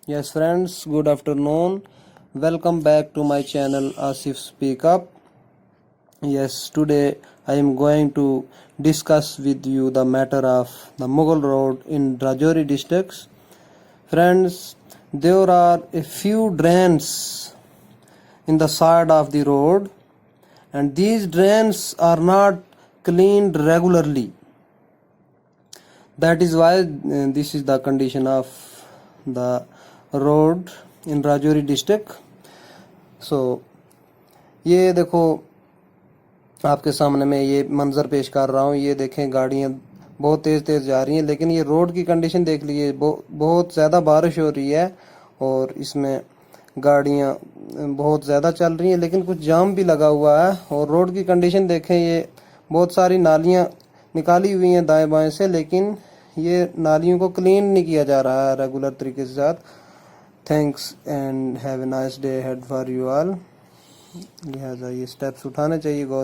Yes, friends, good afternoon. Welcome back to my channel Asif Speak Up. Yes, today I am going to discuss with you the matter of the Mughal Road in Rajouri districts. Friends, there are a few drains in the side of the road, and these drains are not cleaned regularly. That is why this is the condition of the road in Rajouri district. So ये देखो, आपके सामने मैं ये मंजर पेश कर रहा हूँ। ये देखें, गाड़ियाँ बहुत तेज़ तेज़ जा रही हैं, लेकिन ये रोड की कंडीशन देख लीजिए। बहुत ज़्यादा बारिश हो रही है और इसमें गाड़ियाँ बहुत ज़्यादा चल रही हैं, लेकिन कुछ जाम भी लगा हुआ है। और रोड की कंडीशन देखें, ये बहुत सारी नालियाँ निकाली हुई हैं दाएं बाएं से, लेकिन ये नालियों को क्लीन नहीं किया जा रहा है रेगुलर तरीके के साथ। Thanks and have a nice day head for you all. लिहाजा ये स्टेप्स उठाने चाहिए गवर्नमेंट